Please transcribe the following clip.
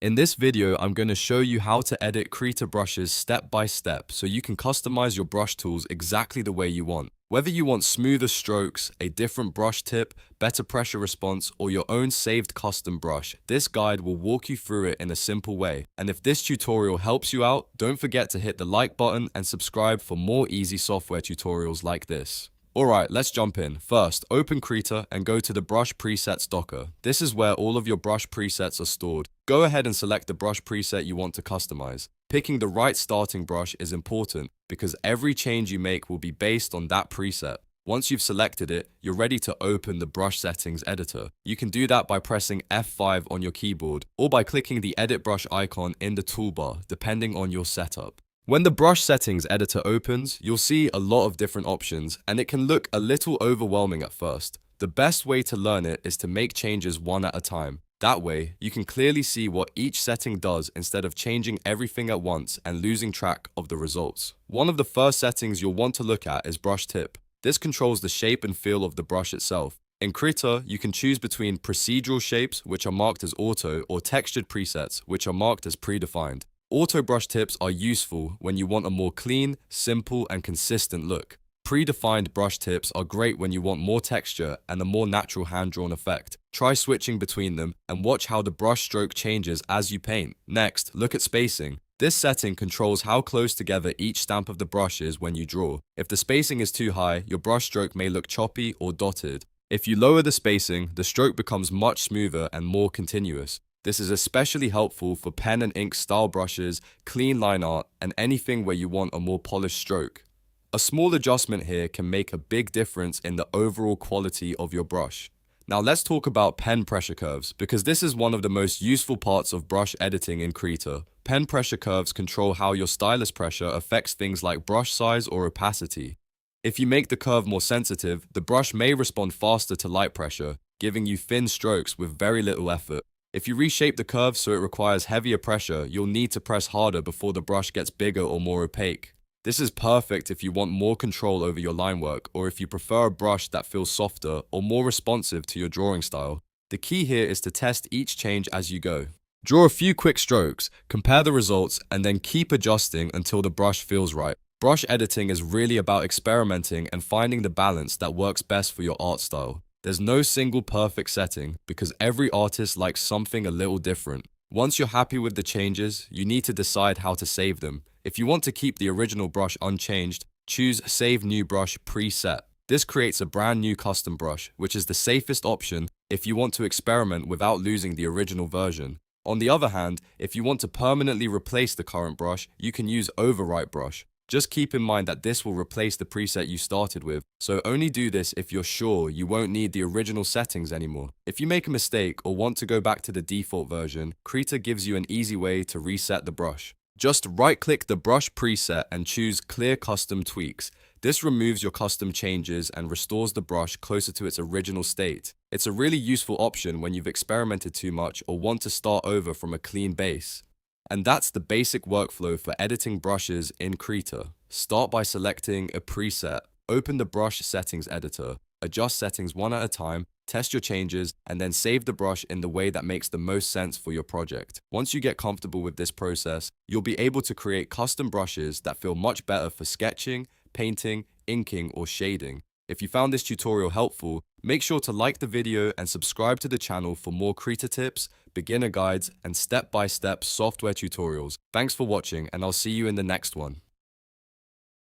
In this video, I'm going to show you how to edit Krita brushes step by step so you can customize your brush tools exactly the way you want. Whether you want smoother strokes, a different brush tip, better pressure response, or your own saved custom brush, this guide will walk you through it in a simple way. And if this tutorial helps you out, don't forget to hit the like button and subscribe for more easy software tutorials like this. Alright, let's jump in. First, open Krita and go to the brush presets docker. This is where all of your brush presets are stored. Go ahead and select the brush preset you want to customize. Picking the right starting brush is important because every change you make will be based on that preset. Once you've selected it, you're ready to open the brush settings editor. You can do that by pressing F5 on your keyboard or by clicking the edit brush icon in the toolbar, depending on your setup. When the brush settings editor opens, you'll see a lot of different options and it can look a little overwhelming at first. The best way to learn it is to make changes one at a time. That way, you can clearly see what each setting does instead of changing everything at once and losing track of the results. One of the first settings you'll want to look at is brush tip. This controls the shape and feel of the brush itself. In Krita, you can choose between procedural shapes, which are marked as auto, or textured presets, which are marked as predefined. Auto brush tips are useful when you want a more clean, simple, and consistent look. Predefined brush tips are great when you want more texture and a more natural hand-drawn effect. Try switching between them and watch how the brush stroke changes as you paint. Next, look at spacing. This setting controls how close together each stamp of the brush is when you draw. If the spacing is too high, your brush stroke may look choppy or dotted. If you lower the spacing, the stroke becomes much smoother and more continuous. This is especially helpful for pen and ink style brushes, clean line art, and anything where you want a more polished stroke. A small adjustment here can make a big difference in the overall quality of your brush. Now let's talk about pen pressure curves, because this is one of the most useful parts of brush editing in Krita. Pen pressure curves control how your stylus pressure affects things like brush size or opacity. If you make the curve more sensitive, the brush may respond faster to light pressure, giving you thin strokes with very little effort. If you reshape the curve so it requires heavier pressure, you'll need to press harder before the brush gets bigger or more opaque. This is perfect if you want more control over your line work or if you prefer a brush that feels softer or more responsive to your drawing style. The key here is to test each change as you go. Draw a few quick strokes, compare the results, and then keep adjusting until the brush feels right. Brush editing is really about experimenting and finding the balance that works best for your art style. There's no single perfect setting because every artist likes something a little different. Once you're happy with the changes, you need to decide how to save them. If you want to keep the original brush unchanged, choose Save New Brush Preset. This creates a brand new custom brush, which is the safest option if you want to experiment without losing the original version. On the other hand, if you want to permanently replace the current brush, you can use Overwrite brush. Just keep in mind that this will replace the preset you started with, so only do this if you're sure you won't need the original settings anymore. If you make a mistake or want to go back to the default version, Krita gives you an easy way to reset the brush. Just right-click the brush preset and choose Clear Custom Tweaks. This removes your custom changes and restores the brush closer to its original state. It's a really useful option when you've experimented too much or want to start over from a clean base. And that's the basic workflow for editing brushes in Krita. Start by selecting a preset, open the brush settings editor, adjust settings one at a time, test your changes, and then save the brush in the way that makes the most sense for your project. Once you get comfortable with this process, you'll be able to create custom brushes that feel much better for sketching, painting, inking, or shading. If you found this tutorial helpful, make sure to like the video and subscribe to the channel for more Krita tips, beginner guides, and step-by-step software tutorials. Thanks for watching, and I'll see you in the next one.